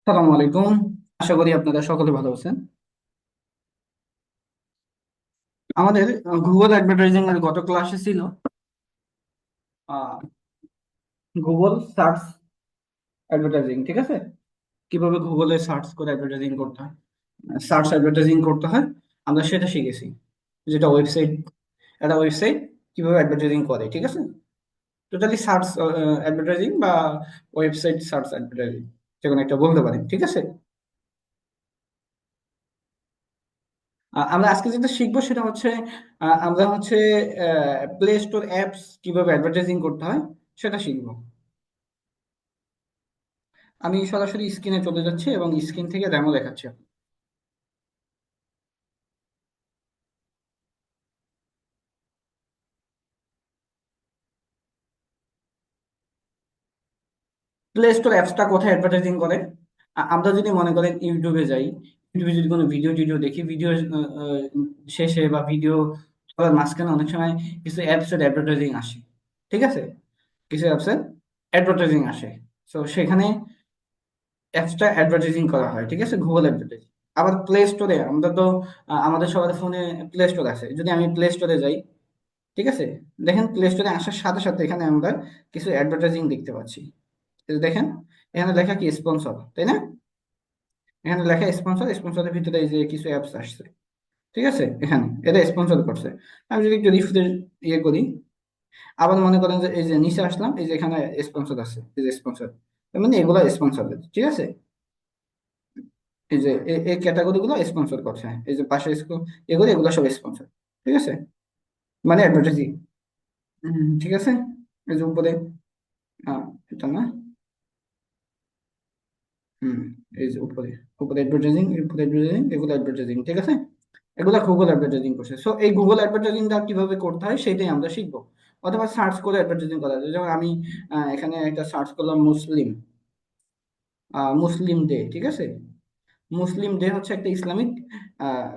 সালামু আলাইকুম। আশা করি আপনারা সকলে ভালো আছেন। আমাদের গুগল অ্যাডভার্টাইজিং এর গত ক্লাসে ছিল গুগল সার্চ অ্যাডভার্টাইজিং, ঠিক আছে? কিভাবে গুগলে সার্চ করে অ্যাডভার্টাইজিং করতে হয়, সার্চ অ্যাডভার্টাইজিং করতে হয়, আমরা সেটা শিখেছি। যেটা ওয়েবসাইট, একটা ওয়েবসাইট কিভাবে অ্যাডভার্টাইজিং করে, ঠিক আছে? টোটালি সার্চ অ্যাডভার্টাইজিং বা ওয়েবসাইট সার্চ অ্যাডভার্টাইজিং, যে কোনো একটা বলতে পারেন, ঠিক আছে? আমরা আজকে যেটা শিখবো সেটা হচ্ছে আমরা হচ্ছে প্লে স্টোর অ্যাপস কিভাবে অ্যাডভার্টাইজিং করতে হয় সেটা শিখবো। আমি সরাসরি স্ক্রিনে চলে যাচ্ছি এবং স্ক্রিন থেকে ডেমো দেখাচ্ছি। প্লে স্টোর অ্যাপসটা কোথায় অ্যাডভার্টাইজিং করে? আমরা যদি মনে করেন ইউটিউবে যাই, ইউটিউবে যদি কোনো ভিডিও টিডিও দেখি, ভিডিও শেষে বা ভিডিও চলার মাঝখানে অনেক সময় কিছু অ্যাপসের অ্যাডভার্টাইজিং আসে, ঠিক আছে? কিছু অ্যাপসের অ্যাডভার্টাইজিং আসে, তো সেখানে অ্যাপসটা অ্যাডভার্টাইজিং করা হয়, ঠিক আছে? Google advertising. আবার প্লে স্টোরে আমরা তো আমাদের সবার ফোনে প্লে স্টোর আছে, যদি আমি প্লে স্টোরে যাই, ঠিক আছে? দেখেন প্লে স্টোরে আসার সাথে সাথে এখানে আমরা কিছু অ্যাডভার্টাইজিং দেখতে পাচ্ছি। এই যে দেখেন, এখানে লেখা কি স্পন্সর, তাই না? এখানে লেখা স্পন্সর, স্পন্সরের ভিতরে এই যে কিছু অ্যাপস আসছে, ঠিক আছে? এখানে এটা স্পন্সর করছে। আমি যদি একটু রিফ্রেশ ইয়ে করি, আবার মনে করেন যে এই যে নিচে আসলাম, এই যে এখানে স্পন্সর আছে, এই যে স্পন্সর, মানে এগুলো স্পন্সর, ঠিক আছে? এই যে এই ক্যাটাগরি গুলো স্পন্সর করছে, এই যে পাশে স্কুল, এগুলো এগুলো সব স্পন্সর, ঠিক আছে? মানে অ্যাডভার্টাইজিং, ঠিক আছে? এই যে উপরে, আহ, এটা না, হুম, এই যে উপরে, উপরে অ্যাডভার্টাইজিং, উপরে অ্যাডভার্টাইজিং, এগুলো অ্যাডভার্টাইজিং, ঠিক আছে? এগুলা গুগল অ্যাডভার্টাইজিং করছে। সো এই গুগল অ্যাডভার্টাইজিংটা কিভাবে করতে হয় সেটাই আমরা শিখবো। অথবা সার্চ করে অ্যাডভার্টাইজিং করা যায়, যেমন আমি এখানে একটা সার্চ করলাম মুসলিম, মুসলিম ডে, ঠিক আছে? মুসলিম ডে হচ্ছে একটা ইসলামিক আহ,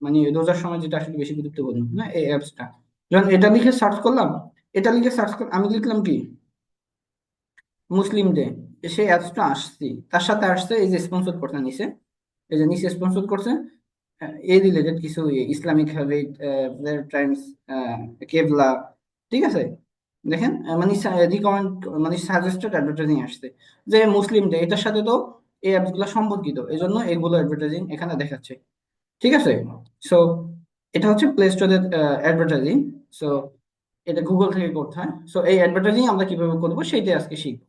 মানে রোজার সময় যেটা আসলে বেশি গুরুত্বপূর্ণ না, এই অ্যাপসটা। যখন এটা লিখে সার্চ করলাম, এটা লিখে সার্চ কর, আমি লিখলাম কি মুসলিম ডে, সেই অ্যাপসটা আসছি, তার সাথে আসছে এই যে স্পন্সর করছে নিচে, এই যে নিচে স্পন্সর করছে এই রিলেটেড কিছু ইসলামিক হ্যাবিট, টাইমস, কেবলা, ঠিক আছে? দেখেন মানে রিকমেন্ড, মানে সাজেস্টেড অ্যাডভার্টাইজিং আসছে যে মুসলিম ডে, এটার সাথে তো এই অ্যাপস গুলো সম্পর্কিত, এই জন্য এগুলো অ্যাডভার্টাইজিং এখানে দেখাচ্ছে, ঠিক আছে? সো এটা হচ্ছে প্লে স্টোরের অ্যাডভার্টাইজিং। সো এটা গুগল থেকে করতে হয়। সো এই অ্যাডভার্টাইজিং আমরা কিভাবে করবো সেইটাই আজকে শিখবো,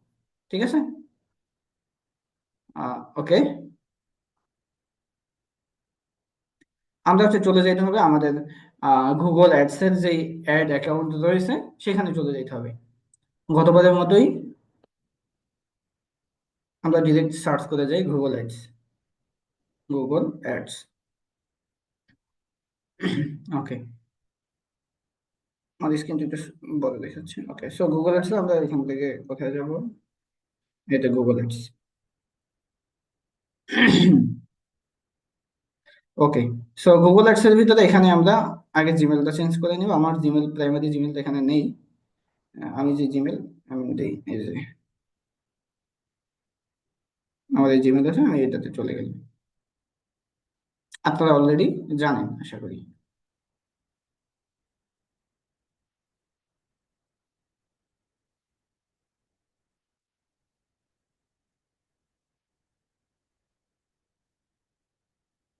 ঠিক আছে? ওকে, আমরা হচ্ছে চলে যেতে হবে আমাদের গুগল অ্যাডস এর যে অ্যাড অ্যাকাউন্ট রয়েছে সেখানে চলে যেতে হবে। গতবারের মতোই আমরা ডিরেক্ট সার্চ করে যাই গুগল অ্যাডস, গুগল অ্যাডস। ওকে, আমাদের স্ক্রিনটা একটু বড় দেখাচ্ছে। ওকে, সো গুগল অ্যাডস আমরা এখান থেকে কোথায় যাব? এটা গুগল অ্যাডস। ওকে, সো গুগল অ্যাডস এর ভিতরে এখানে আমরা আগে জিমেলটা চেঞ্জ করে নিব। আমার জিমেল, প্রাইমারি জিমেলটা এখানে নেই। আমি যে জিমেল আমি দেই, এই যে আমার এই জিমেল আছে, আমি এটাতে চলে গেলাম। আপনারা অলরেডি জানেন আশা করি।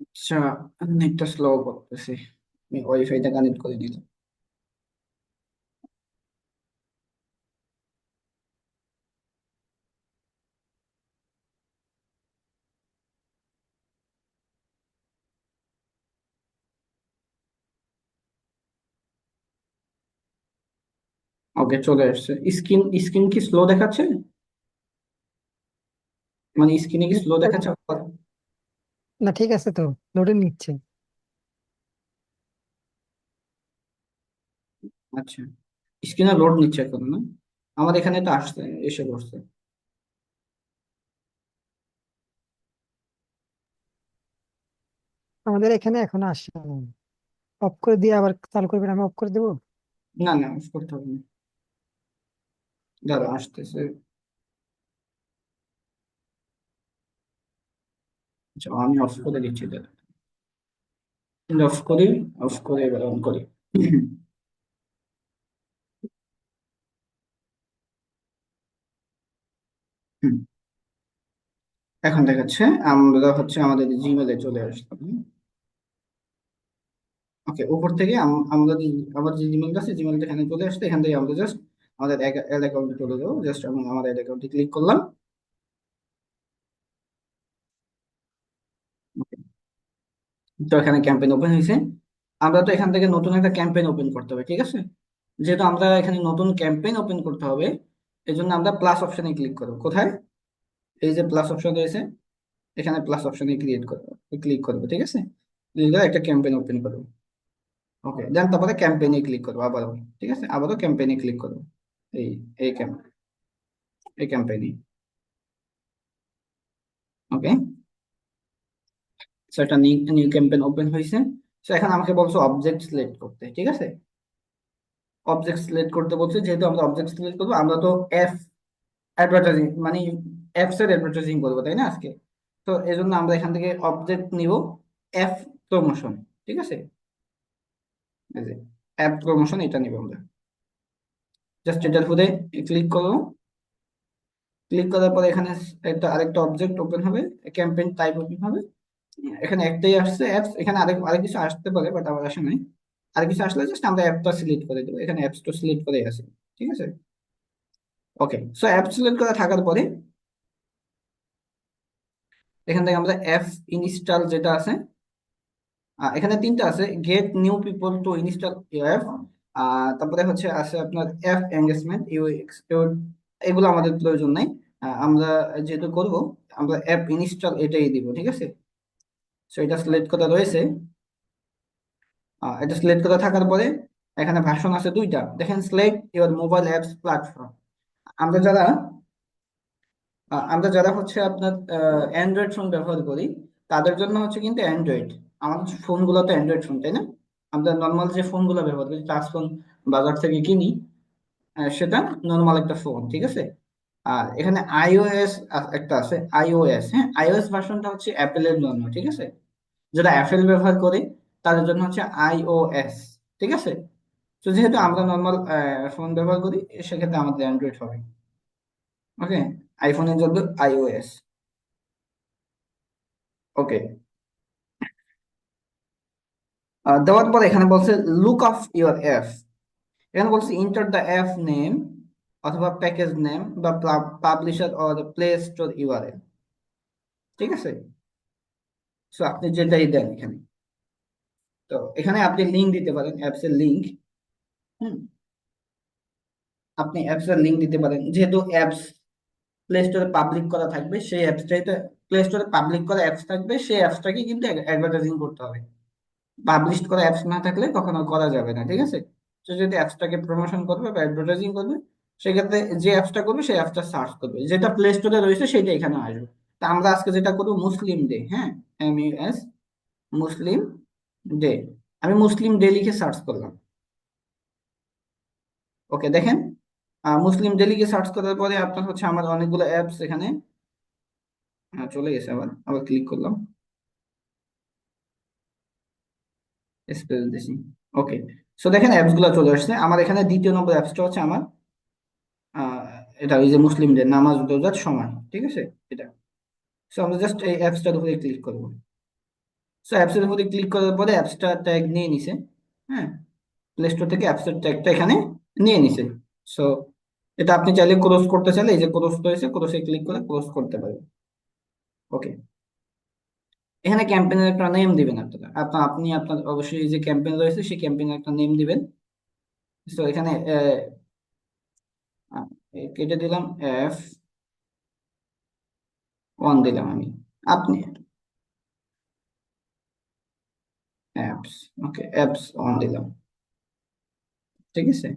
আচ্ছা, নেটটা স্লো করতেছি, আমি ওয়াইফাইটা কানেক্ট করে দিলাম। ওকে, চলে আসছে। স্ক্রিন, স্ক্রিন কি স্লো দেখাচ্ছে? মানে স্ক্রিনে কি স্লো দেখাচ্ছে? না, ঠিক আছে তো, লোডে নিচ্ছে। আচ্ছা, স্ক্রিনে লোড নিচ্ছে এখন না? আমার এখানে তো আসছে, এসে পড়ছে। আমাদের এখানে এখনো আসছে না। অফ করে দিয়ে আবার চালু করবেন, আমি অফ করে দেবো। না না, অফ করতে হবে না, দাঁড়া আসতেছে। আচ্ছা, আমি অফ করে দিচ্ছি, অফ করি, অফ করে এবার অন করি। হুম, এখন দেখাচ্ছে আমরা হচ্ছে আমাদের জিমেলে চলে আসলাম। ওকে, উপর থেকে আমরা আমার যে জিমেলটা আছে, জিমেলটা এখানে চলে আসছে। এখান থেকে আমরা জাস্ট আমাদের অ্যাড অ্যাকাউন্টে চলে যাবো। জাস্ট আমি আমার অ্যাড অ্যাকাউন্টে ক্লিক করলাম। Okay, তো এখানে ক্যাম্পেইন ওপেন হয়েছে। আমরা তো এখান থেকে নতুন একটা ক্যাম্পেইন ওপেন করতে হবে, ঠিক আছে? যেহেতু আমরা এখানে নতুন ক্যাম্পেইন ওপেন করতে হবে, এই জন্য আমরা প্লাস অপশনে ক্লিক করবো। কোথায়? এই যে প্লাস অপশন রয়েছে, এখানে প্লাস অপশনে ক্লিক করবো, ঠিক আছে? ক্লিক করে একটা ক্যাম্পেইন ওপেন করবো। ওকে, দেন তারপরে ক্যাম্পেইনে ক্লিক করবো আবারও। ঠিক আছে, আবারও ক্যাম্পেইনে ক্লিক করবো। এই এই ক্যাম্প এই ক্যাম্পেইনে। ওকে, সো একটা নিউ ক্যাম্পেইন ওপেন হয়েছে। সো এখন আমাকে বলছো অবজেক্ট সিলেক্ট করতে, ঠিক আছে? অবজেক্ট সিলেক্ট করতে বলছে। যেহেতু আমরা অবজেক্ট সিলেক্ট করবো, আমরা তো এফ অ্যাডভার্টাইজিং মানে অ্যাপস এর অ্যাডভার্টাইজিং করবো, তাই না আজকে? তো এই জন্য আমরা এখান থেকে অবজেক্ট নিব এফ প্রমোশন, ঠিক আছে? এই যে অ্যাপ প্রমোশন, এটা নিব আমরা। জাস্ট এটার উপরে ক্লিক করবো। ক্লিক করার পরে এখানে একটা আরেকটা অবজেক্ট ওপেন হবে, ক্যাম্পেইন টাইপ ওপেন হবে। এখানে একটাই আসছে অ্যাপস, এখানে আরেক কিছু আসতে পারে, বাট আমার আসে নাই। আর কিছু আসলে জাস্ট আমরা অ্যাপটা সিলেক্ট করে দেবো। এখানে অ্যাপসটা সিলেক্ট করে আছে, ঠিক আছে? ওকে, সো অ্যাপ সিলেক্ট করা থাকার পরে এখান থেকে আমরা অ্যাপ ইনস্টল যেটা আছে, এখানে তিনটা আছে: get new people to install app, তারপরে হচ্ছে আছে আপনার অ্যাপ এঙ্গেজমেন্ট, ইউএক্স। এগুলো আমাদের প্রয়োজন নাই। আমরা যেহেতু করব, আমরা অ্যাপ ইনস্টল এটাই দিব, ঠিক আছে? সো এটা সিলেক্ট করা রয়েছে। এটা সিলেক্ট করা থাকার পরে এখানে ভার্সন আছে দুইটা, দেখেন, select your mobile apps platform. আমরা যারা আমরা যারা হচ্ছে আপনার অ্যান্ড্রয়েড ফোন ব্যবহার করি, তাদের জন্য হচ্ছে কিন্তু অ্যান্ড্রয়েড। আমাদের ফোনগুলো তো অ্যান্ড্রয়েড ফোন, তাই না? আমরা নর্মাল যে ফোনগুলো ব্যবহার করি, টাচ ফোন বাজার থেকে কিনি, সেটা নর্মাল একটা ফোন, ঠিক আছে? আর এখানে আইওএস একটা আছে, আইওএস। হ্যাঁ, আইওএস ভার্সনটা হচ্ছে অ্যাপেলের জন্য, ঠিক আছে? যারা অ্যাপেল ব্যবহার করে তাদের জন্য হচ্ছে আইওএস, ঠিক আছে? তো যেহেতু আমরা নর্মাল ফোন ব্যবহার করি, সেক্ষেত্রে আমাদের অ্যান্ড্রয়েড হবে। ওকে, আইফোনের জন্য আইওএস। ওকে, দেওয়ার পর এখানে বলছে লুক অফ ইউর অ্যাপ। এখানে বলছে ইন্টার দ্য অ্যাপ নেম অথবা প্যাকেজ নেম বা publisher or play store URL, ঠিক আছে? সো আপনি যেটাই দেন এখানে, তো এখানে আপনি লিঙ্ক দিতে পারেন, অ্যাপস এর লিঙ্ক। হুম, আপনি অ্যাপস এর লিঙ্ক দিতে পারেন। যেহেতু অ্যাপস প্লে স্টোরে পাবলিক করা থাকবে, সেই অ্যাপসটাইতে প্লে স্টোরে পাবলিক করা অ্যাপস থাকবে, সেই অ্যাপসটাকে কিন্তু অ্যাডভার্টাইজিং করতে হবে। পাবলিশ করা অ্যাপস না থাকলে কখনো করা যাবে না, ঠিক আছে? তো যদি অ্যাপসটাকে প্রমোশন করবে বা অ্যাডভার্টাইজিং করবে, সেক্ষেত্রে যে অ্যাপসটা করবে সেই অ্যাপসটা সার্চ করবে, যেটা প্লে স্টোরে রয়েছে সেটা এখানে আসবে। তা আমরা আজকে যেটা করবো, মুসলিম ডে। হ্যাঁ, MUS, মুসলিম ডে। আমি মুসলিম ডে লিখে সার্চ করলাম। ওকে, দেখেন, মুসলিম ডে লিখে সার্চ করার পরে আপনার হচ্ছে আমার অনেকগুলো অ্যাপস এখানে চলে গেছে। আবার আবার ক্লিক করলাম, স্পেস দিছি। ওকে, সো দেখেন অ্যাপস গুলো চলে আসছে আমার এখানে। দ্বিতীয় নম্বর অ্যাপসটা হচ্ছে আমার আহ, এটা ওই যে মুসলিমদের নামাজ রোজার সময়, ঠিক আছে? এটা। সো আমরা জাস্ট এই অ্যাপসটার উপরে ক্লিক করবো। সো অ্যাপসের উপরে ক্লিক করার পরে অ্যাপসটা ট্যাগ নিয়ে নিছে। হ্যাঁ, প্লে স্টোর থেকে অ্যাপসের ট্যাগটা এখানে নিয়ে নিছে। সো এটা আপনি চাইলে ক্লোজ করতে চাইলে এই যে ক্লোজ রয়েছে, ক্লোজে ক্লিক করে ক্লোজ করতে পারবেন। ওকে, এখানে ক্যাম্পেইনের একটা নেম দিবেন আপনারা। আপনি আপনার অবশ্যই এই যে ক্যাম্পেইন রয়েছে সেই ক্যাম্পেইনের একটা নেম দিবেন। সো এখানে কেটে দিলাম, F1 দিলাম আমি। আপনি অ্যাপস, ওকে, অ্যাপস 1 দিলাম, ঠিক আছে?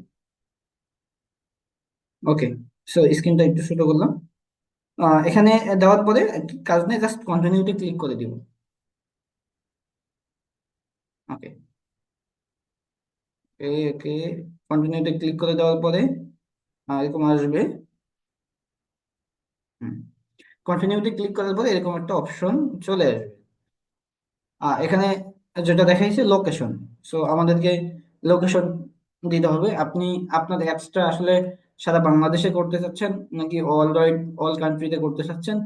ওকে, সো স্ক্রিনটা একটু ছোট করলাম। এখানে দেওয়ার পরে কাজ নেই, জাস্ট কন্টিনিউতে ক্লিক করে দিব। ওকে, ওকে, কন্টিনিউতে ক্লিক করে দেওয়ার পরে এরকম আসবে। কন্টিনিউতে ক্লিক করার পরে এরকম একটা অপশন চলে আসবে। এখানে যেটা দেখাইছে লোকেশন, সো আমাদেরকে লোকেশন দিতে হবে। আপনি আপনার অ্যাপসটা আসলে সারা বাংলাদেশে করতে চাচ্ছেন, নাকি অল ওয়াইড অল কান্ট্রিতে করতে চাচ্ছেন,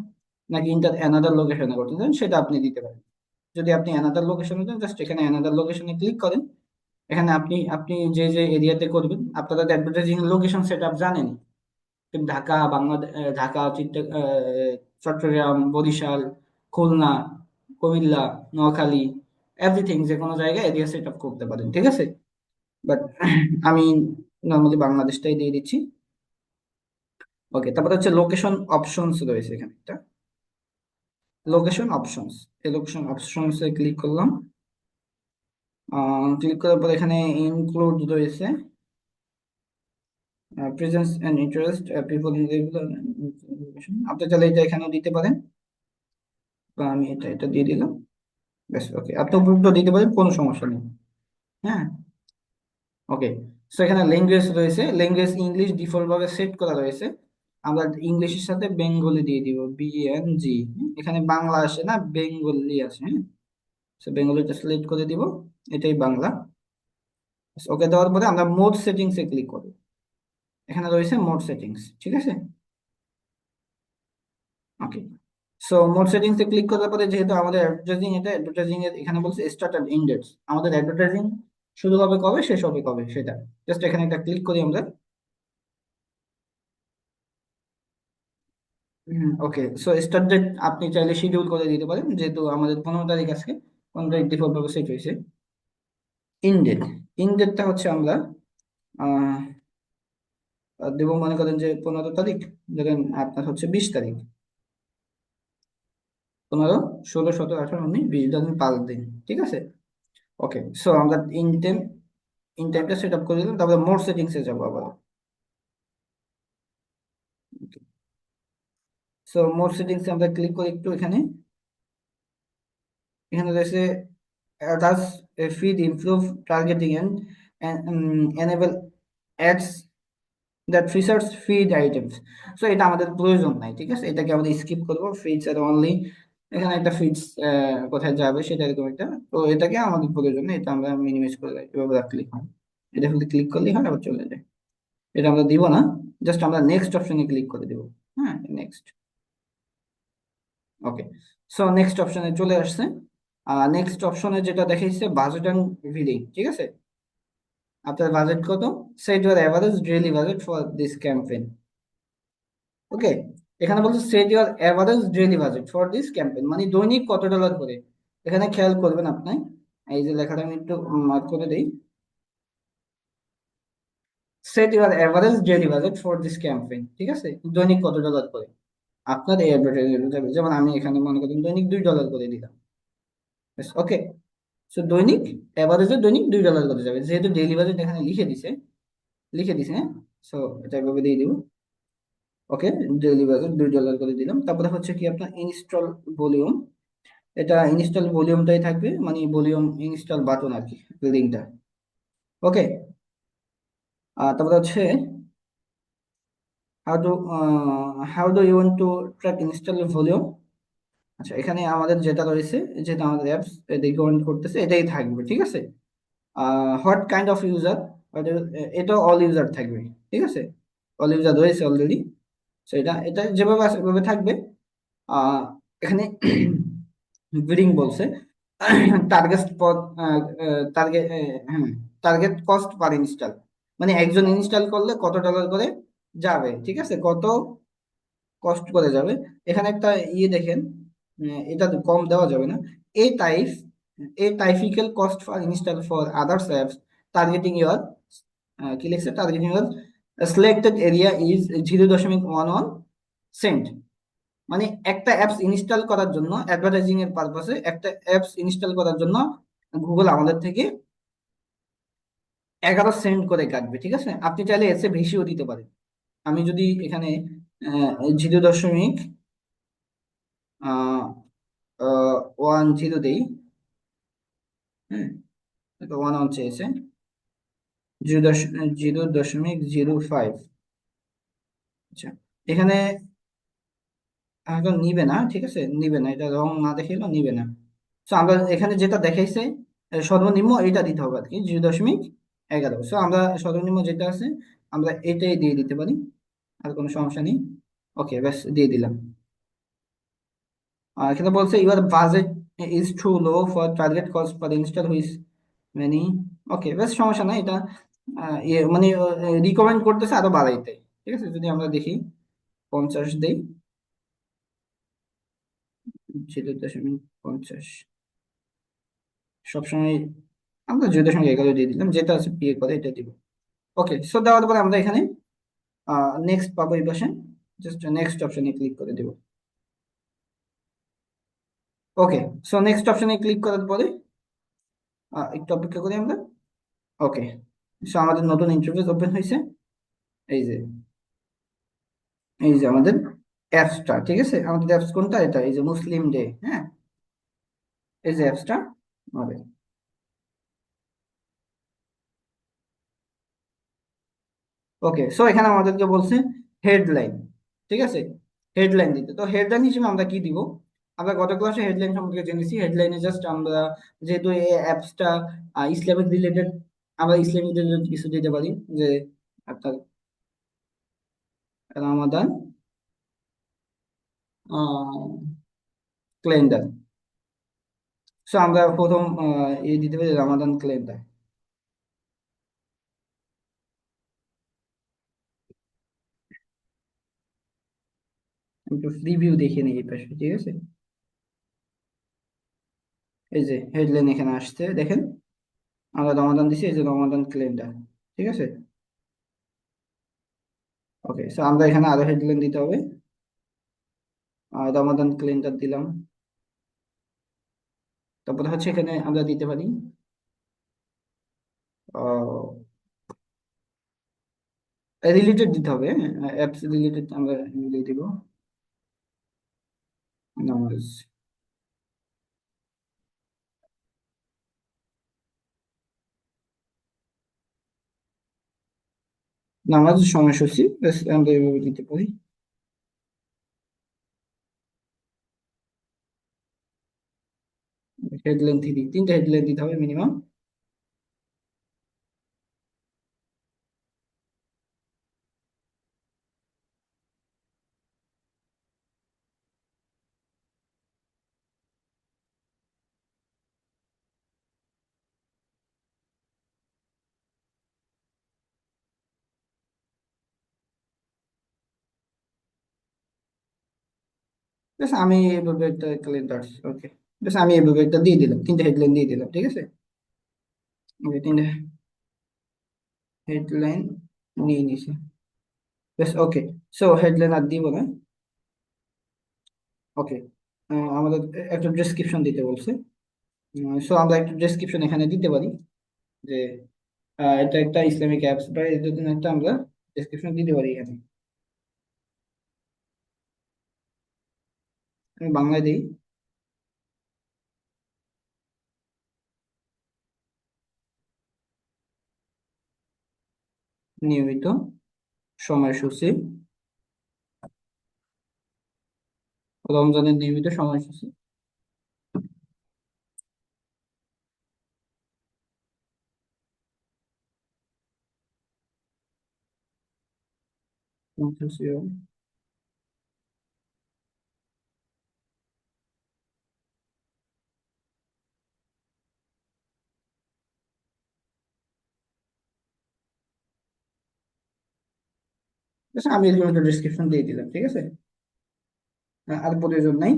নাকি ইন্টার অ্যানাদার লোকেশনে করতে চান, সেটা আপনি দিতে পারেন। যদি আপনি অ্যানাদার লোকেশনে দেন, জাস্ট এখানে অ্যানাদার লোকেশনে ক্লিক করেন। এখানে আপনি আপনি যে যে এরিয়াতে করবেন, আপনারা তো অ্যাডভার্টাইজিং লোকেশন সেট আপ জানেন। ঢাকা, বাংলাদেশ, ঢাকা, চট্টগ্রাম, বরিশাল, খুলনা, কুমিল্লা, নোয়াখালী, এভরিথিং, যে কোনো জায়গায় এরিয়া সেট আপ করতে পারেন, ঠিক আছে। বাট আমি নর্মালি বাংলাদেশটাই দিয়ে দিচ্ছি। ওকে, তারপরে হচ্ছে লোকেশন অপশনস রয়েছে এখানে একটা, লোকেশন অপশনস। এই লোকেশন অপশনস এ ক্লিক করলাম। ক্লিক করার পর এখানে ইনক্লুড রয়েছে presence and interest people in regular. আপনি চাইলে এটা এখানে দিতে পারেন, বা আমি এটা এটা দিয়ে দিলাম। ব্যাস, ওকে, আপনি উপরটা দিতে পারেন, কোনো সমস্যা নেই। হ্যাঁ, ওকে। সো এখানে ল্যাঙ্গুয়েজ রয়েছে, ল্যাঙ্গুয়েজ ইংলিশ ডিফল্ট ভাবে সেট করা রয়েছে। আমরা ইংলিশের সাথে বেঙ্গলি দিয়ে দিব, BNG। এখানে বাংলা আসে না, বেঙ্গলি আসে, হ্যাঁ। সো বেঙ্গলিটা সিলেক্ট করে দিব, এটাই বাংলা। ওকে দেওয়ার পরে আমরা মোড সেটিংস এ ক্লিক করব। এখানে রয়েছে মোড সেটিংস, ঠিক আছে। ওকে, সো মোড সেটিংস এ ক্লিক করার পরে যেহেতু আমাদের অ্যাডভার্টাইজিং, এটা অ্যাডভার্টাইজিং এর এখানে বলছে স্টার্ট এন্ড এন্ড ডেটস, আমাদের অ্যাডভার্টাইজিং শুরু হবে কবে, শেষ হবে কবে, সেটা জাস্ট এখানে একটা ক্লিক করি আমরা। ওকে, সো স্টার্ট ডেট আপনি চাইলে শিডিউল করে দিতে পারেন, যেহেতু আমাদের 15 তারিখ আজকে, 15 তারিখ ডিফল্ট ভাবে সেট হয়েছে। ইন ডেট, ইন ডেটটা হচ্ছে আমরা আহ দেবো, মনে করেন যে 15 তারিখ, ধরেন আপনার হচ্ছে 20 তারিখ, 15, 16, 17, 18, 19, 20, ধরেন 5 দিন, ঠিক আছে। ওকে, সো আমরা ইন টাইমটা সেট আপ করে দিলাম, তারপরে মোড সেটিংস এ যাবো আবার। সো মোড সেটিংস এ আমরা ক্লিক করি একটু এখানে। এখানে রয়েছে does a feed improve targeting and enable ads that features feed items। So এটা আমাদের প্রয়োজন নাই, ঠিক আছে, এটাকে আমরা স্কিপ করবো। ফিডস আর অনলি, এখানে একটা ফিডস কোথায় যাবে সেটা এরকম একটা, তো এটাকে আমাদের প্রয়োজন নেই, এটা আমরা মিনিমাইজ করে রাখি, এভাবে রাখলেই হয়। এটা শুধু ক্লিক করলেই হয়, আবার চলে যায়। এটা আমরা দিব না, জাস্ট আমরা নেক্সট অপশনে ক্লিক করে দিব। হ্যাঁ, নেক্সট। ওকে, সো নেক্সট অপশনে চলে আসছে। নেক্সট অপশনে যেটা দেখাইছে বাজেট এন্ড বিলিং, ঠিক আছে। আপনার বাজেট কত, set your average daily budget for this campaign. Okay, এখানে বলছে set your average daily budget for this campaign, মানে দৈনিক কত ডলার করে। এখানে খেয়াল করবেন আপনি, এই যে লেখাটা আমি একটু মার্ক করে দিই, set your average daily budget for this campaign, ঠিক আছে, দৈনিক কত ডলার করে আপনার এই অ্যাডভার্টাইজমেন্ট যাবে। যেমন আমি এখানে মনে করেন দৈনিক $2 করে দিলাম। ওকে, সো দৈনিক এভারেজে দৈনিক $2 করে যাবে, যেহেতু ডেইলি বাজেট এখানে লিখে দিছে, হ্যাঁ। সো এটা এভাবে দিয়ে দিব। ওকে, ডেইলি বাজেট $2 করে দিলাম। তারপরে হচ্ছে কি আপনার ইনস্টল ভলিউম, এটা ইনস্টল ভলিউমটাই থাকবে, মানে ভলিউম ইনস্টল বাটন আর কি, লিঙ্কটা। ওকে, তারপরে হচ্ছে how do how do you want to track install volume. আচ্ছা, এখানে আমাদের যেটা রয়েছে, যেটা আমাদের অ্যাপস রিকমেন্ড করতেছে এটাই থাকবে, ঠিক আছে। হোয়াট কাইন্ড অফ ইউজার, এটা অল ইউজার থাকবে, ঠিক আছে। অল ইউজার রয়েছে অলরেডি, তো এটা এটা যেভাবে আছে ওভাবে থাকবে। আহ এখানে বিডিং বলছে, টার্গেট পদ, টার্গেট, হ্যাঁ, টার্গেট কস্ট পার ইনস্টল, মানে একজন ইনস্টল করলে কত ডলার করে যাবে, ঠিক আছে, কত কস্ট করে যাবে। এখানে একটা ইয়ে দেখেন, এটা তো কম দেওয়া যাবে না। এই টাইপ, এই typical cost for install for others apps targeting your, কি লিখছে, targeting your selected area is 0.11 cent. মানে একটা অ্যাপস ইনস্টল করার জন্য, অ্যাডভার্টাইজিং এর পারপাসে একটা অ্যাপস ইনস্টল করার জন্য গুগল আমাদের থেকে 11 সেন্ট করে কাটবে, ঠিক আছে। আপনি চাইলে এসে বেশিও দিতে পারেন। আমি যদি এখানে 0.10 দেই, হ্যাঁ, এটা 1 চেয়েছে, 0.05। আচ্ছা, এখানে হয়তো নিবে না, ঠিক আছে, নিবে না, এটা রং না দেখাইলেও নিবে না। তো আমরা এখানে যেটা দেখাইছে সর্বনিম্ন এটা দিতে হবে আর কি, 0.11। সো আমরা সর্বনিম্ন যেটা আছে আমরা এটাই দিয়ে দিতে পারি, আর কোনো সমস্যা নেই। ওকে, ব্যাস দিয়ে দিলাম। এখানে বলছে your budget is too low for target cost per install which মানে, ওকে বেশ সমস্যা নাই এটা। মানে রিকমেন্ড করতেছে আরো বাড়াইতে। ঠিক আছে, যদি আমরা দেখি 50 দেই, 0.50 সবসময় আমরা 0.11 দিয়ে দিলাম, যেটা আছে পে করে এটা দিব। ওকে, সো দেওয়ার পরে আমরা এখানে নেক্সট পাবো এই পাশে, জাস্ট নেক্সট অপশনে ক্লিক করে দিব। ওকে, সো নেক্সট অপশনে ক্লিক করার পরে একটু অপেক্ষা করি আমরা। ওকে, সো আমাদের নতুন ইন্টারফেস ওপেন হয়েছে। এই যে, এই যে আমাদের অ্যাপসটা, ঠিক আছে, আমাদের অ্যাপস কোনটা, এটা এই যে মুসলিম ডে। হ্যাঁ, এই যে অ্যাপসটা আমাদের। ওকে, সো এখানে আমাদেরকে বলছে হেডলাইন, ঠিক আছে, হেডলাইন দিতে। তো হেডলাইন হিসেবে আমরা কি দিব? আমরা গত ক্লাসে হেডলাইন সম্পর্কে জেনেছি। হেডলাইনে জাস্ট আমরা, যেহেতু এই অ্যাপসটা ইসলামিক রিলেটেড, আমরা ইসলামিক রিলেটেড কিছু দিতে পারি, যে আপনার রামাদান ক্যালেন্ডার। সো আমরা প্রথম এই দিতে পারি রামাদান ক্যালেন্ডার। একটু রিভিউ দেখে নিই এই পাশে, ঠিক আছে। এই যে হেডলাইন এখানে আসছে দেখেন, আমরা রমাদান দিছি, এই যে রমাদান ক্যালেন্ডার, ঠিক আছে। ওকে, সো আমরা এখানে আরো হেডলাইন দিতে হবে। রমাদান ক্যালেন্ডার দিলাম। তারপরে হচ্ছে এখানে আমরা দিতে পারি রিলেটেড দিতে হবে, অ্যাপস রিলেটেড আমরা দিয়ে দিব। নামাজ, নামাজ সময়সূচি, ব্যাস আমরা এইভাবে দিতে পারি। হেডলাইন তিনটা হেডলাইন দিতে হবে মিনিমাম। ব্যাস আমি এইভাবে একটা ক্যালেন্ডার, ওকে, ব্যাস আমি এইভাবে একটা দিয়ে দিলাম, তিনটা হেডলাইন দিয়ে দিলাম, ঠিক আছে। ওকে, তিনটা হেডলাইন নিয়ে নিছি, ব্যাস। ওকে, সো হেডলাইন আর দিব না। ওকে, আমাদের একটা ডেসক্রিপশন দিতে বলছে। সো আমরা একটা ডেসক্রিপশন এখানে দিতে পারি, যে এটা একটা ইসলামিক অ্যাপস, বা এর জন্য একটা আমরা ডেসক্রিপশন দিতে পারি এখানে। আমি বাংলায় দিই। নিয়মিত সময়সূচি, রমজানের নিয়মিত সময়সূচি। সময়সূচি আচ্ছা, আমি এরকম একটা ডেসক্রিপশন দিয়ে দিলাম, ঠিক আছে। আর প্রয়োজন নাই।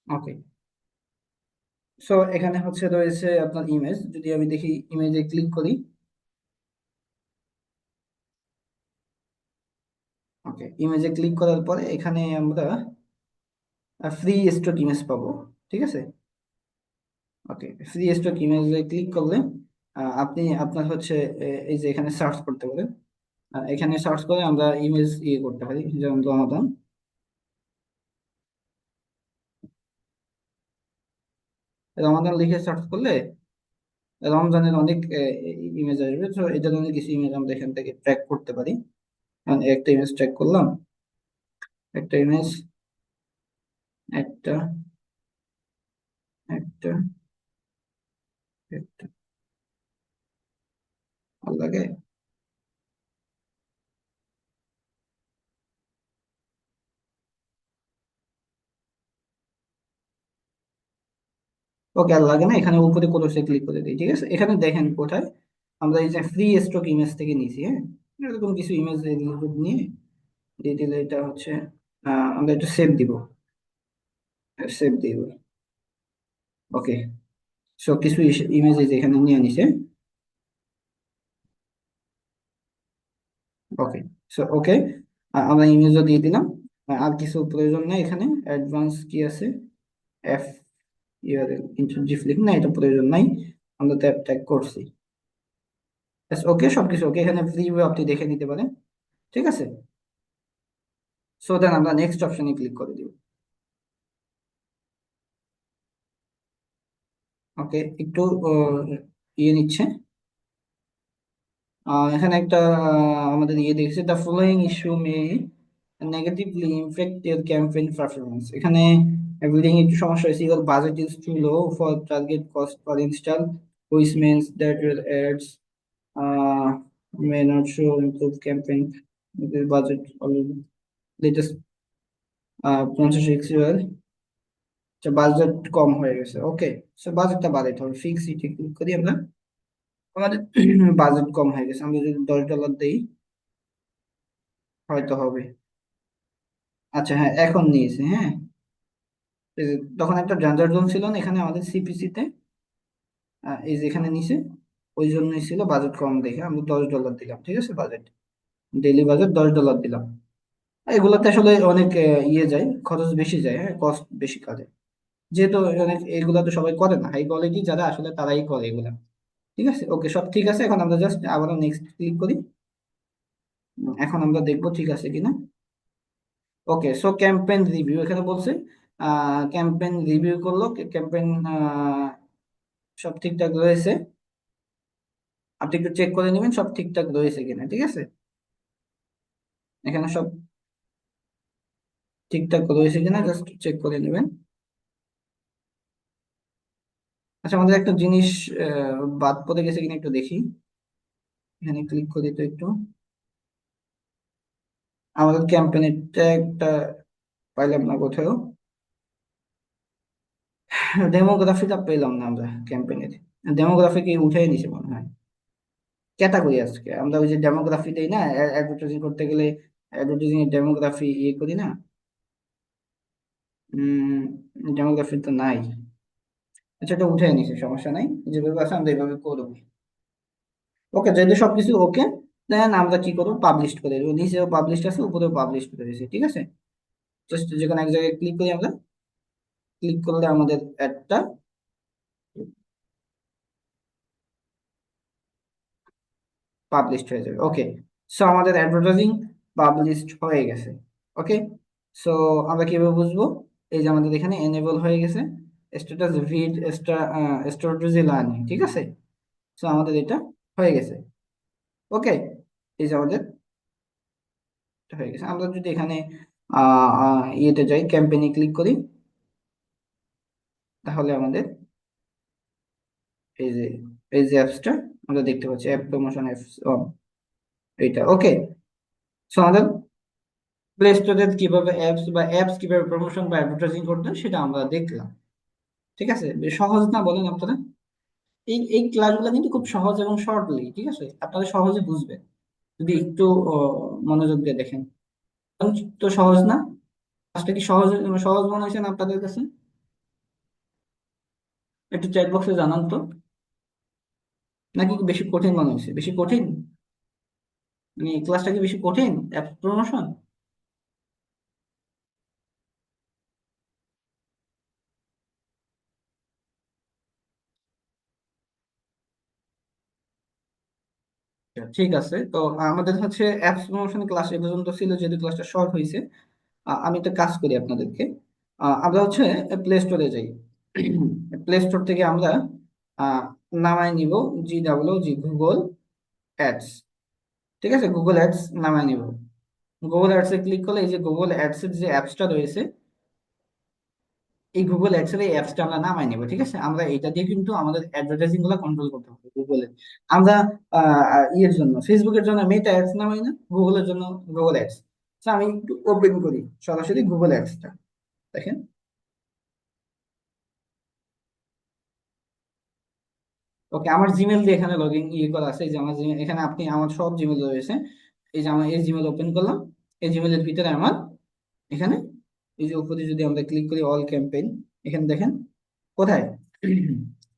ওকে, সো এখানে হচ্ছে রয়েছে আপনার ইমেজ, যদি আমি দেখি ইমেজে ক্লিক করি। ওকে, ইমেজে ক্লিক করার পরে এখানে আমরা ফ্রি স্টক ইমেজ পাবো, ঠিক আছে। ওকে, ফ্রি স্টক ইমেজে ক্লিক করলে আপনি আপনার হচ্ছে এই যে এখানে সার্চ করতে পারেন। এখানে সার্চ করে আমরা ইমেজ ইয়ে করতে পারি, যেমন রমাদান। রমাদান লিখে সার্চ করলে রমজানের অনেক ইমেজ আসবে। তো এই ধরনের কিছু ইমেজ আমরা এখান থেকে ট্র্যাক করতে পারি। একটা ইমেজ ট্র্যাক করলাম, একটা ইমেজ, একটা, একটা একটা ভালো লাগে। ওকে, আর লাগে না, এখানে উপরে ক্লোজে ক্লিক করে দিই। ঠিক আছে, এখানে দেখেন কোথায় আমরা এই যে ফ্রি স্টক ইমেজ থেকে নিয়েছি। হ্যাঁ, এরকম কিছু ইমেজ নিয়ে দিয়ে দিলে এটা হচ্ছে আমরা একটু সেভ দিব, সেভ দিব। ওকে, সো কিছু ইমেজ এই যে এখানে নিয়ে নিছে। ওকে, সো ওকে, আমরা ইমেজও দিয়ে দিলাম। আর কিছু প্রয়োজন নেই এখানে। অ্যাডভান্স কি আছে, এফ ইউআরএল ইনটু জিফ লিখ না, এটা প্রয়োজন নাই, আমরা ট্যাগ ট্যাগ করছি। ওকে, সবকিছু ওকে, এখানে প্রিভিউ আপনি দেখে নিতে পারেন। ঠিক আছে, সো দেন আমরা নেক্সট অপশনে ক্লিক করে দিব। ওকে, একটু ইয়ে নিচ্ছে। এখানে একটা আমাদের ইয়ে দেখছে, the following issue may negatively impact your campaign performance. এখানে এভরিথিং একটু সমস্যা হয়েছে। Your budget is too low for target cost per install, which means that your ads may not show improve campaign budget already latest 56 budget কম হয়ে গেছে। ওকে, so বাজেটটা বাড়াইতে হবে, ফিক্স ইটে ক্লিক করি আমরা। আমাদের বাজেট কম হয়ে গেছে, আমরা যদি $10 দেই হয়তো হবে। আচ্ছা হ্যাঁ, এখন নিয়েছে। হ্যাঁ, এই যে তখন একটা ঝঞ্ঝাট জোন ছিল না এখানে আমাদের সিপিসি তে, এই যে এখানে নিচে, ওই জন্যই ছিল বাজেট কম দেখে আমরা $10 দিলাম। ঠিক আছে, বাজেট, ডেইলি বাজেট $10 দিলাম। এগুলোতে আসলে অনেক ইয়ে যায়, খরচ বেশি যায়, হ্যাঁ, কস্ট বেশি কাজে। যেহেতু অনেক এগুলা তো সবাই করে না, হাই কোয়ালিটি যারা আসলে তারাই করে এগুলা। ঠিক আছে, ওকে, সব ঠিক আছে। এখন আমরা জাস্ট আবার নেক্সট ক্লিক করি। এখন আমরা দেখবো ঠিক আছে কিনা। ওকে, সো ক্যাম্পেইন রিভিউ এখানে বলছে, ক্যাম্পেইন রিভিউ করলো, ক্যাম্পেইন সব ঠিকঠাক রয়েছে। আপনি একটু চেক করে নেবেন সব ঠিকঠাক রয়েছে কিনা। ঠিক আছে, এখানে সব ঠিকঠাক রয়েছে কিনা জাস্ট চেক করে নেবেন। আচ্ছা, আমাদের একটা জিনিস বাদ পড়ে গেছে কিনা একটু দেখি। এখানে ক্লিক করি তো একটু, আমাদের ক্যাম্পেইনের ট্যাগটা পাইলাম না কোথাও। ডেমোগ্রাফিটা পেলাম না আমরা ক্যাম্পেইনের। ডেমোগ্রাফি কি উঠে নিছে মনে হয়। ক্যাটাগরি আজকে আমরা ওই যে ডেমোগ্রাফি দেই না, অ্যাডভার্টাইজিং করতে গেলে অ্যাডভার্টাইজিং এর ডেমোগ্রাফি ইয়ে করি না। ডেমোগ্রাফি তো নাই। আচ্ছা, এটা উঠে নিছে, সমস্যা নাই, যেভাবে আছে আমরা এইভাবে করবো। ওকে, যদি সবকিছু ওকে, দেন আমরা কি করবো, পাবলিশ করে দেবো। নিচেও পাবলিশ আছে, উপরেও পাবলিশ করে দিয়েছি। ঠিক আছে, জাস্ট যে কোনো এক জায়গায় ক্লিক করি আমরা, ক্লিক করলে আমাদের অ্যাডটা পাবলিশড হয়ে যাবে। ওকে, সো আমাদের অ্যাডভার্টাইজিং পাবলিশড হয়ে গেছে। ওকে, সো আমরা কিভাবে বুঝবো, এই যে আমাদের এখানে এনেবল হয়ে গেছে স্ট্যাটাস ভিড স্ট্র্যাটেজি লার্নিং। ঠিক আছে, সো আমাদের এটা হয়ে গেছে। ওকে, এই যে আমাদের এটা হয়ে গেছে। আমরা যদি এখানে ইয়েতে যাই, ক্যাম্পেইনে ক্লিক করি, তাহলে আমাদের এই যে অ্যাপসটা আমরা দেখতে পাচ্ছি, অ্যাপ প্রমোশন অ্যাপস এইটা। ওকে, সো আমাদের প্লে স্টোরে কিভাবে অ্যাপস কিভাবে প্রমোশন বা অ্যাডভার্টাইজিং করতে হয় সেটা আমরা দেখলাম। ঠিক আছে, বেশ সহজ না বলেন আপনারা? এই ক্লাসগুলো কিন্তু খুব সহজ এবং শর্টলি, ঠিক আছে, আপনারা সহজে বুঝবেন যদি একটু মনোযোগ দিয়ে দেখেন। তো সহজ না? কাজটা কি সহজ, সহজ মনে হয়েছে না আপনাদের কাছে? একটু চ্যাট বক্সে জানান তো, নাকি কি বেশি কঠিন মনে হয়েছে? বেশি কঠিন মানে এই ক্লাসটা কি বেশি কঠিন, অ্যাপ প্রমোশন? ঠিক আছে, তো আমাদের হচ্ছে অ্যাপস প্রমোশন ক্লাস এ পর্যন্ত ছিল, যেহেতু ক্লাসটা শর্ট হয়েছে। আমি একটা কাজ করি আপনাদেরকে, আমরা হচ্ছে প্লে স্টোরে যাই। প্লে স্টোর থেকে আমরা আহ, নামায় নিব GWG, গুগল অ্যাডস। ঠিক আছে, গুগল অ্যাডস নামায় নিব। গুগল অ্যাডস এ ক্লিক করলে এই যে গুগল অ্যাডস এর যে অ্যাপসটা রয়েছে, এই গুগল অ্যাডস এর এই অ্যাপসটা আমরা নামাই নেবো, ঠিক আছে? আমরা এটা দিয়ে কিন্তু আমাদের অ্যাডভার্টাইজিং গুলো কন্ট্রোল করতে হবে গুগলের। আমরা ইয়ের জন্য, ফেসবুকের জন্য মেটা অ্যাডস নামাই না, গুগলের জন্য গুগল অ্যাডস। আমি একটু ওপেন করি সরাসরি গুগল অ্যাডসটা, দেখেন। ওকে, আমার জিমেল দিয়ে এখানে লগ ইন করা আছে। এই যে আমার জিমেল, এখানে আপনি আমার সব জিমেল রয়েছে। এই যে আমার এই জিমেল ওপেন করলাম। এই জিমেলের ভিতরে আমার এখানে, এই যে উপরে যদি আমরা ক্লিক করি অল ক্যাম্পেইন, এখানে দেখেন কোথায়,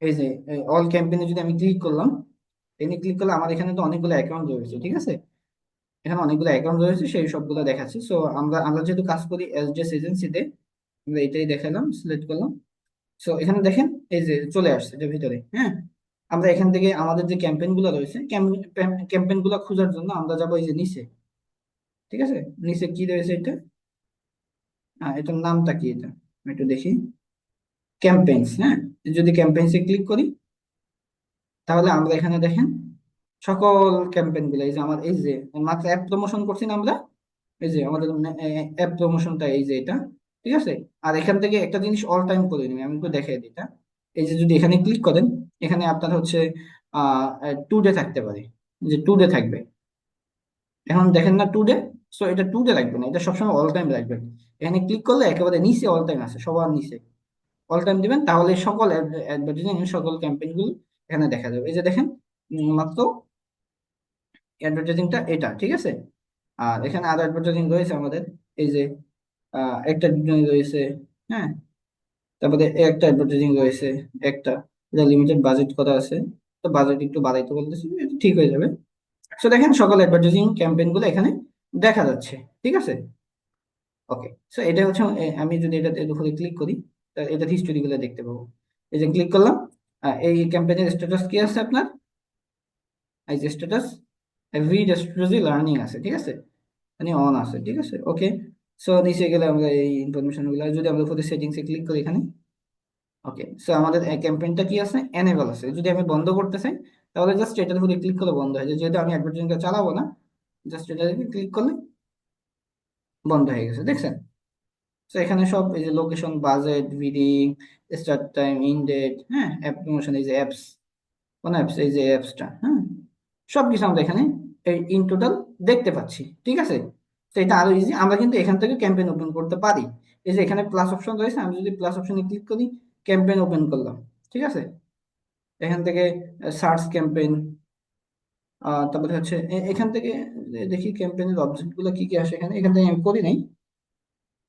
এই যে অল ক্যাম্পেইনে যদি আমি ক্লিক করলাম, এখানে ক্লিক করলে আমার এখানে তো অনেকগুলো অ্যাকাউন্ট রয়েছে, ঠিক আছে? এখানে অনেকগুলো অ্যাকাউন্ট রয়েছে, সেই সবগুলো দেখাচ্ছি। সো আমরা যেহেতু কাজ করি এসজেস এজেন্সিতে, আমরা এটাই দেখালাম, সিলেক্ট করলাম। সো এখানে দেখেন, এই যে চলে আসছে এটার ভিতরে, হ্যাঁ। আমরা এখান থেকে আমাদের যে ক্যাম্পেইন গুলো রয়েছে, ক্যাম্পেইন গুলো খোঁজার জন্য আমরা যাবো এই যে নিচে, ঠিক আছে? নিচে কি রয়েছে এটা, এটার নামটা কি এটা, আমি একটু দেখি। ক্যাম্পেইনস, হ্যাঁ। যদি ক্যাম্পেইনসে ক্লিক করি, তাহলে আমরা এখানে দেখেন সকল ক্যাম্পেইন গুলো, এই যে আমার এই যে মাত্র অ্যাপ প্রমোশন করছি না আমরা, এই যে আমাদের অ্যাপ প্রমোশনটা এই যে এটা, ঠিক আছে? আর এখান থেকে একটা জিনিস অল টাইম করে নিবি, আমি একটু দেখাই দিই এটা। এই যে যদি এখানে ক্লিক করেন, এখানে আপনার হচ্ছে টু ডে থাকতে পারে, যে টু ডে থাকবে। এখন দেখেন না টু ডে, সো এটা টু ডে রাখবেন না, এটা সবসময় অল টাইম রাখবেন। এখানে ক্লিক করলে একেবারে নিচে অল টাইম আছে, সবার নিচে অল টাইম দিবেন, তাহলে সকল অ্যাডভার্টাইজিং, সকল ক্যাম্পেইন গুলো এখানে দেখা যাবে। এই যে দেখেন, মাত্র অ্যাডভার্টাইজিংটা এটা, ঠিক আছে? আর এখানে আরো অ্যাডভার্টাইজিং রয়েছে আমাদের, এই যে একটা রয়েছে, হ্যাঁ। তারপরে একটা অ্যাডভার্টাইজিং রয়েছে, একটা, এটা লিমিটেড বাজেট করা আছে, তো বাজেট একটু বাড়াইতে বলতেছি, এটা ঠিক হয়ে যাবে। তো দেখেন সকল অ্যাডভার্টাইজিং ক্যাম্পেইন গুলো এখানে দেখা যাচ্ছে, ঠিক আছে? ওকে, সো এটা হচ্ছে আমি যদি এটাতে দুপুরে ক্লিক করি, এটা হিস্টোরি গুলো দেখতে পাবো। এই যে ক্লিক করলাম, এই ক্যাম্পেইনের স্ট্যাটাস কি আছে আপনার, এই যে স্ট্যাটাস এভরি স্ট্র্যাটেজি লার্নিং আছে, ঠিক আছে? মানে অন আছে, ঠিক আছে, ওকে। সো নিচে গেলে আমরা এই ইনফরমেশন গুলো, যদি আমরা উপরে সেটিংসে ক্লিক করি এখানে, ওকে। সো আমাদের ক্যাম্পেইনটা কি আছে, এনেবল আছে। যদি আমি বন্ধ করতে চাই, তাহলে জাস্ট এটার উপরে ক্লিক করে বন্ধ হয়ে যায়, যেহেতু আমি অ্যাডভার্টাইজিংটা চালাবো না, জাস্ট এটাতে ক্লিক করলে বন্ধ হয়ে গেছে, দেখছেন? তো এখানে সব এই যে location, budget, bidding, start time, in date, হ্যাঁ, অ্যাপ প্রমোশন, এই যে অ্যাপস, কোন অ্যাপস, এই যে অ্যাপসটা, হ্যাঁ, সবকিছু আমরা এখানে এই ইন টোটাল দেখতে পাচ্ছি, ঠিক আছে? তো এটা আরো ইজি, আমরা কিন্তু এখান থেকে ক্যাম্পেইন ওপেন করতে পারি। এই যে এখানে প্লাস অপশন রয়েছে, আমি যদি প্লাস অপশনে ক্লিক করি, ক্যাম্পেইন ওপেন করলাম, ঠিক আছে? এখান থেকে সার্চ ক্যাম্পেইন, তারপরে হচ্ছে এখান থেকে দেখি ক্যাম্পেইনের অবজেক্ট গুলো কি কি আসে এখানে, এখান থেকে আমি করি নাই।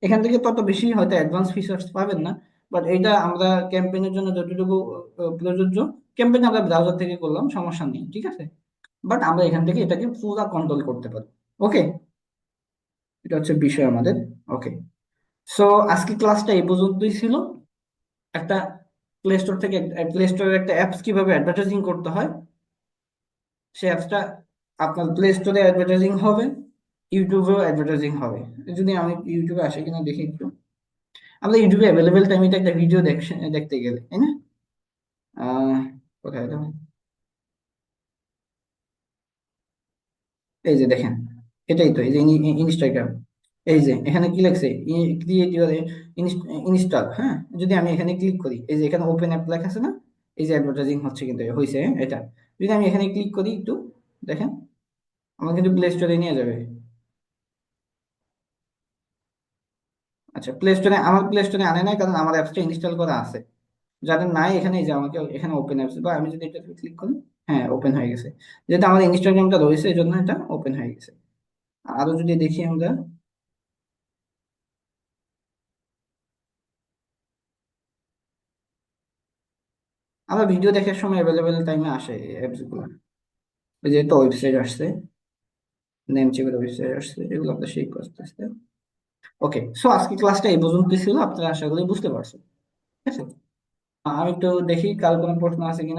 এখান থেকে তত বেশি হয়তো অ্যাডভান্স ফিচার্স পাবেন না, বাট এটা আমরা ক্যাম্পেইনের জন্য যতটুকু প্রযোজ্য, ক্যাম্পেইন আমরা ব্রাউজার থেকে করলাম, সমস্যা নেই, ঠিক আছে? বাট আমরা এখান থেকে এটাকে পুরো কন্ট্রোল করতে পারি। ওকে, এটা হচ্ছে বিষয় আমাদের। ওকে, সো আজকে ক্লাসটা এই পর্যন্তই ছিল। একটা প্লে স্টোরের একটা অ্যাপস কিভাবে অ্যাডভার্টাইজিং করতে হয়, সেই অ্যাপসটা আপনার প্লে স্টোরে অ্যাডভার্টাইজিং হবে, ইউটিউবেও অ্যাডভার্টাইজিং হবে। যদি আমি ইউটিউবে আসি কিনা দেখি একটু, আমরা ইউটিউবে অ্যাভেলেবেল টাইমে একটা ভিডিও দেখতে গেলে, তাই না? আহ কোথায় এটা? এই যে দেখেন, এটাই তো, এই যে ইনস্টাগ্রাম, এই যে এখানে কি লেখছে, ক্রিয়েট ইউর ইনস্টল, হ্যাঁ। যদি আমি এখানে ক্লিক করি, এই যে এখানে ওপেন অ্যাপ লেখা আছে না, এই যে অ্যাডভার্টাইজিং হচ্ছে কিন্তু হয়েছে, এটা। যদি আমি এখানে ক্লিক করি একটু, দেখেন, আমার কিন্তু প্লে স্টোরে নিয়ে যাবে। আচ্ছা, প্লে স্টোরে, আমার প্লে স্টোরে আনে নাই, কারণ আমার অ্যাপসটা ইনস্টল করা আছে। যাদের নাই এখানে, এই যে আমাকে এখানে ওপেন অ্যাপস, বা আমি যদি এটা ক্লিক করি, হ্যাঁ, ওপেন হয়ে গেছে। যেহেতু আমার ইনস্টাগ্রামটা রয়েছে, এই জন্য এটা ওপেন হয়ে গেছে। আরো যদি দেখি আমরা, আমার ভিডিও দেখার সময় অ্যাভেলেবেল টাইমে আসে অ্যাপস গুলো। ওই যে একটা ওয়েবসাইট আসছে, নেমচিপের ওয়েবসাইট আসছে, এগুলো আমরা সেই করতেছে। ওকে, সো আজকে ক্লাসটা এই পর্যন্ত ছিল, আপনারা আশা করি বুঝতে পারছেন, ঠিক আছে? আমি একটু দেখি কাল কোনো প্রশ্ন আছে কিনা।